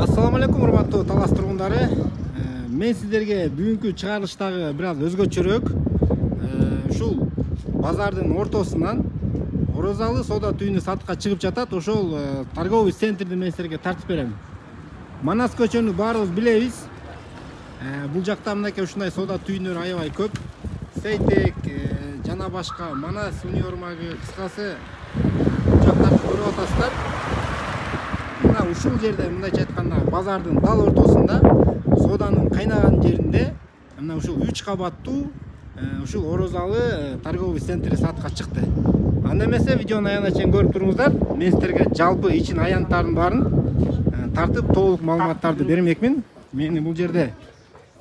Assalamu alaikum урматтуу Талас тургундары. Мен сиздерге бүгүнкү чыгарылыштагы бир аз өзгөчөрөөк ушул базардын ортосунан Орозалы соода түйүнү сатыкка чыгып жатат. Ошол торговый центрди мен сиздерге тартып берем. Манас көчөнү баарыбыз билебиз. Бул жакта мынакей ушундай соода түйүндөр аябай көп. Сейтек жана башка Манас универмагы, кыскасы бул жактарды көрүп атасыздар. Мына ушул жерде мындайча айтканда базардын дал ортосунда сооданын кайнаган жеринде мына ушул 3 кабаттуу ушул Орозалы торговый центри сатыкка чыкты. Анда эмесе видеонун аягына чейин көрүп туруңуздар. Мен сиздерге жалпы ичин аянттардын баарын тартып толук маалыматтарды бермекмин. Мени бул жерде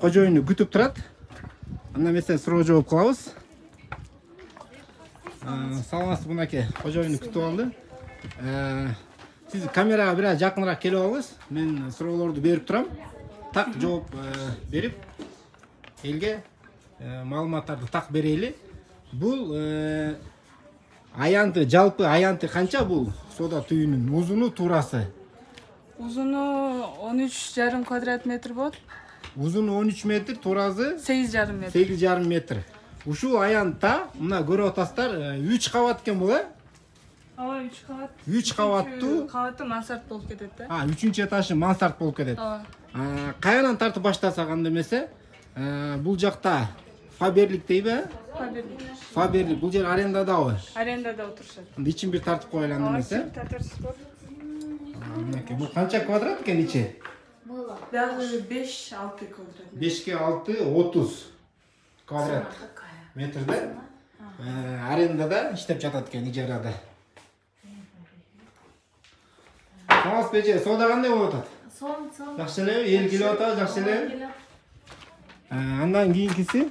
кожоюну күтүп турат. Анда эмесе суроо жооп кылабыз. Саламатсызбы мынакей, кожоюну күтүп алды. Siz kameraya biraz yakınırak kelip alыңыз. Men суроолорду берип турам. Так жооп берип, элге маалыматтарды так берели. Бул аянты, жалпы аянты канча бул соода түйүнүн узуну туурасы? Узуну 13,5 квадрат метр болот. Узуну 13 метр, туурасы 8,5 метр. 8,5 метр. Ушул аянтта мына көрүп атасыздар, 3 кабат экен бул, 3 кабат. 3 кабаттуу кабаты мансард болуп кетет да. 3-чү этажы мансард болуп кетет. Каянан тартып баштасак анда эмесе, бул жакта Фаберлик дейби? Фаберлик. Бул жер арендадабы? Арендада отурушат. Ичин бир тартып коелу анда эмесе. Мынакей, бул канча квадрат экен ичи? Дагы 5-6 квадрат. 5ке 6 30 квадрат метрде. Арендада иштеп жатат экен, ижарада. Тамас беже, соода кандай болуп атат? Жакшы элеби? Эл келип атабы, жакшы элеби? Андан кийинкиси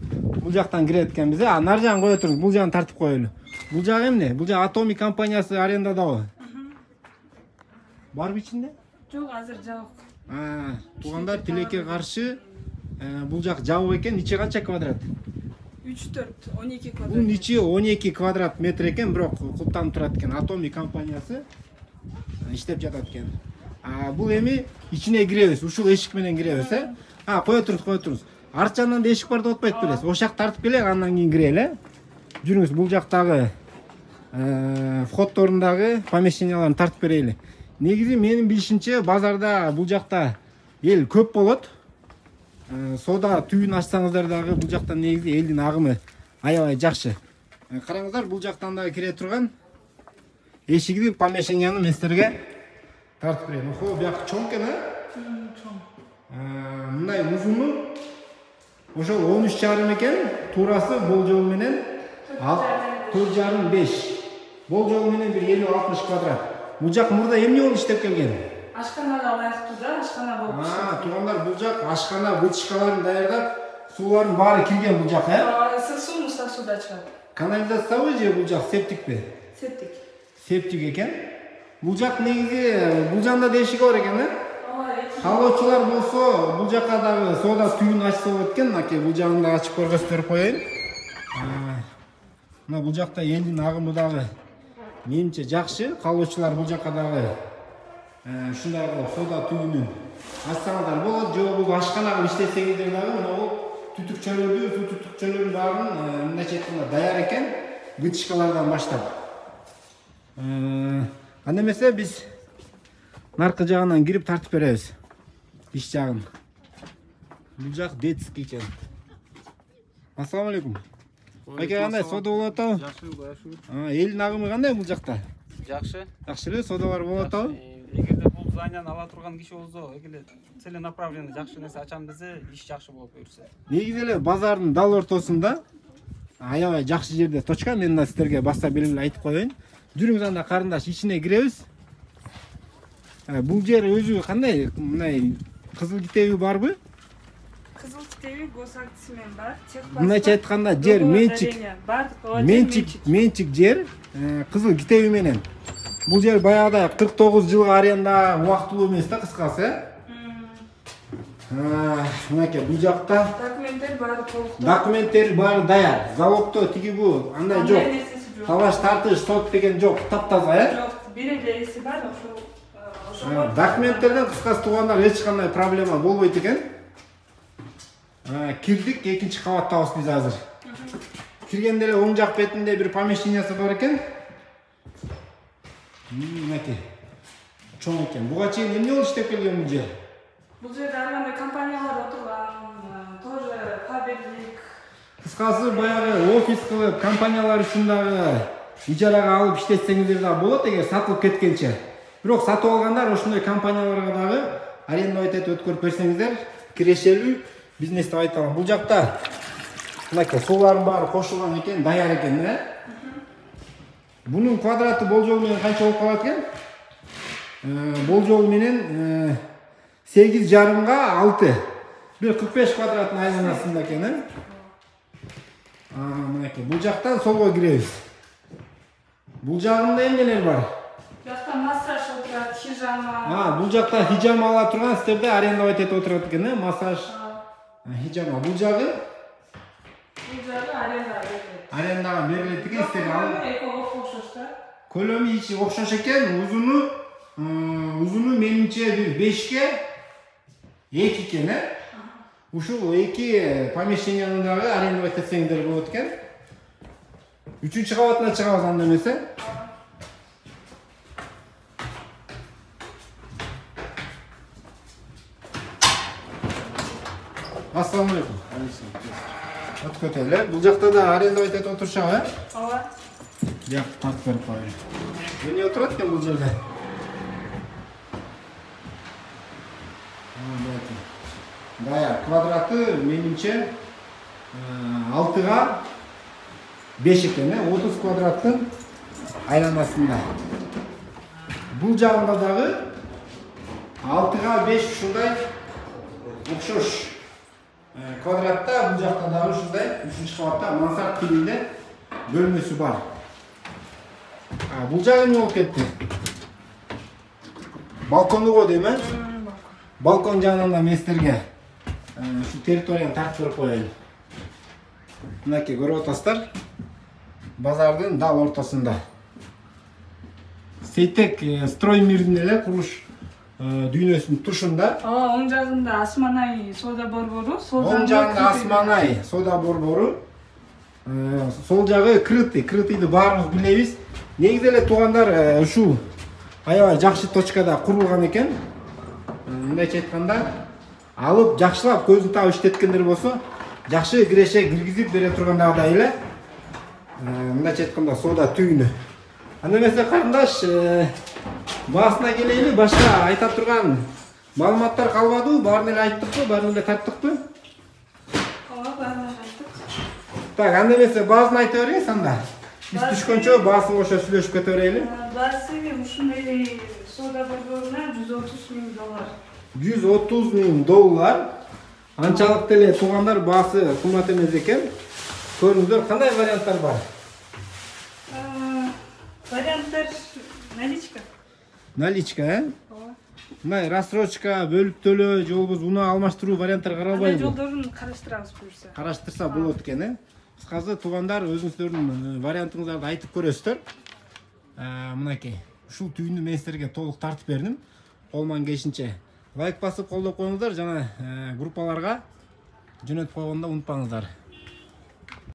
бул жактан кирет экенбиз. Нар жагын кое туруңуз, бул жагын тартып коелу. Бул жагы эмне? Бул жагы Atomic компаниясы арендадабы? Барбы ичинде? Жок, азыр жабык. Туугандар, тилекке каршы бул жак жабык экен. Ичи канча квадрат? 3-4, 12 квадрат. Бунун ичи 12 квадрат метр экен, бирок култанып турат экен. Atomic компаниясы иштеп жатат экен. Бул эми ичине киребиз, ушул эшик менен киребиз, кое туруңуз. Арт жагынан да эшик бар деп атпайт белесиз. Ошол жакты тартып келек, андан кийин кирели. Жүрүңүз, бул жактагы входторундагы помещенияларын тартып берели. Негизи менин билишимче базарда бул жакта эл көп болот. Соода түйүн ачсаңыздар дагы бул жактан негизи элдин агымы аябай жакшы. Караңыздар, бул жактан дагы кире турган эшигди, помещенияны мен сиздерге тартып берем. Охо, бияк чоң экен, Чоң. Мындай узуну ошол 13,5 экен, туурасы болжол менен 4,5. Болжол менен бир 50-60 квадрат. Бул жак мурда эмне болуп иштеп келген? Ашканага ылайыктуу да, ашкана болуп иштеп. Туугандар, бул жак ашкана, бутышкаларын даярдап, суулардын баары кирген бул жак, Ысык суу, муздак суу да чыгат. Канализациябы же бул жак септикпи? Септик. Септик экен. Бул жак негизи бул жанда да эшиги бар экен, Калоочулар болсо, бул жакка дагы соода түйүн ачса болот экен. Мынакей бул жагын да ачып көргөзүп коеюн. Мына бул жакта элдин агымы дагы менимче жакшы. Калоочулар бул жакка дагы ушундай кылып соода түйүнүн ачсаңыздар болот. Же бул ашкана кылып иштесеңиздер дагы мына бул түтүкчөлөрдү, суу түтүкчөлөрдүн баарын мындайча айтканда даяр экен, вытяжкалардан баштап. Анда эмесе биз наркы жагынан кирип тартып беребиз. Иш жагын. Бул жак детский экен. Ассаламу алейкум. Байке кандай соода болуп атабы? Жакшы, башыр. Элдин агымы кандай бул жакта? Жакшы. Жакшы эле соодалар болуп атабы? Эгерде бул зданияны ала турган киши болсо, эгерде целенаправленно жакшы нерсе ачам десе, иш жакшы болуп берсе. Негизи эле базардын дал ортосунда аябай жакшы жерде точка. Мен да сиздерге баса белгилеп айтып коеюн. Жүрүңүз, анда карындаш, ичине киребиз. Бул жер өзү кандай? Мындай кызыл китеби барбы? Кызыл китеби госактысы менен бар. Мындайча айтканда жер менчик жер кызыл китеби менен. Бул жер баягыда 49 жылга аренда убактылуу эмес да, кыскасы. Мынакей бул жакта документтер баары толук. Документтер баары даяр. Залогто тиги бу андай жок. Талаш тартыш сот деген жок, таптаза, бир эле эси бар, ошо. Документтерден кыскасы туугандар эч кандай проблема болбойт экен. Кирдик, экинчи кабаттабыз биз азыр. Киргенде эле оң жак бетинде бир помещениясы бар экен. Мынакей. Чоң экен. Буга чейин эмне болуп иштеп келген бул жер? Бул жерде ар кандай компаниялар отурган, тоже фаберлик. Кыскасы баягы офис кылып, компаниялар үчүн дагы ижарага алып иштетсеңиздер да болот эгер сатылып кеткенче. Бирок сатып алгандар ошондой компанияларга дагы арендовать этип өткөрүп берсеңиздер, кирешелүү бизнес деп айта алам. Бул жакта мынакей суулардын баары кошулган экен, даяр экен, э? Бунун квадраты болжол менен канча болуп калат экен? Болжол менен 8,5 6. Бир 45 квадраттын айланасында экен, э? Мынакей бул жактан солго киребиз. Бул жагында эмнелер бар? Жакта массаж отурат, хижама. Бул жакта хижама ала турган сиздерде арендовать этип отурат экен, э? Массаж, хижама. Бул жагы? Бул жагы Арендага берилет экен, сиздер алып. Эко окшош да. Көлөмү ичи окшош экен, узуну менимче бир 5ке 2 экен, э? Ушул 2 помещенияны дагы арендовать этсеңиздер болот экен. 3-чү кабатына чыгабыз анда эмесе. Ассаламу алейкум. От көтөлө. Бул жакта да арендовать этип отурушабы, э? Ооба. Жак тартып берип коеюн. Эмне отурат экен бул жерде? Даяр квадраты менимче 6га 5 экен, 30 квадраттын айланасында. Бул жагында дагы 6га 5 ушундай окшош квадратта, бул жакта дагы ушундай 3-чү кабатта мансард тилинде бөлмөсү бар. Бул жагы эмне болуп кетти? Балкону го дейм, э? Балкон жагынан да мен сиздерге şu territoriyani tартып берип коеюн. Мынакей көрүп атасыздар. Базардын дал ортосунда. Сейтек строймирдин эле курулуш дүйнөсүнүн тушунда. Оң жагында Османай соода борбору, Оң жагында Османай соода борбору. Сол жагы крытый. Крытыйды баарыбыз билебиз. Негизи эле туугандар ушул аябай жакшы точкада курулган экен. Мындайча айтканда, алып жакшылап көзүн таап иштеткендер болсо, жакшы киреше киргизип бере тургандагыдай эле. Мындайча айтканда соода түйүнү. Анда эмесе карындаш, баасына келели, башка айта турган маалыматтар калбадыбы? Баарын эле айттыкпы, баарын эле тарттыкпы? Ооба, баарын айттык. Так, анда эмесе баасын айта бериңиз анда. Биз түшкөнчө баасын кошо сүйлөшүп кете берели. Баасы ушундай соода борборуна $130,000. $130,000. Анчалык деле туугандар баасы кымбат эмес экен. Көрүңүздөр, кандай варианттар бар? Варианттар наличка. Наличка, э? Ооба. Мындай рассрочка, бөлүп төлөө, же болбосо унаа алмаштыруу варианттары каралбайбы? Жолдорун караштырабыз буюрса. Караштырса болот экен, э? Кыскасы туугандар өзүңүздөрдүн вариантыңыздарды айтып көрөсүздөр. Мынакей, ушул түйүндү мен сиздерге толук тартып бердим. Колман келишинче лайк басып колдоп коюңуздар жана группаларга жөнөтүп койгондо унутпаңыздар.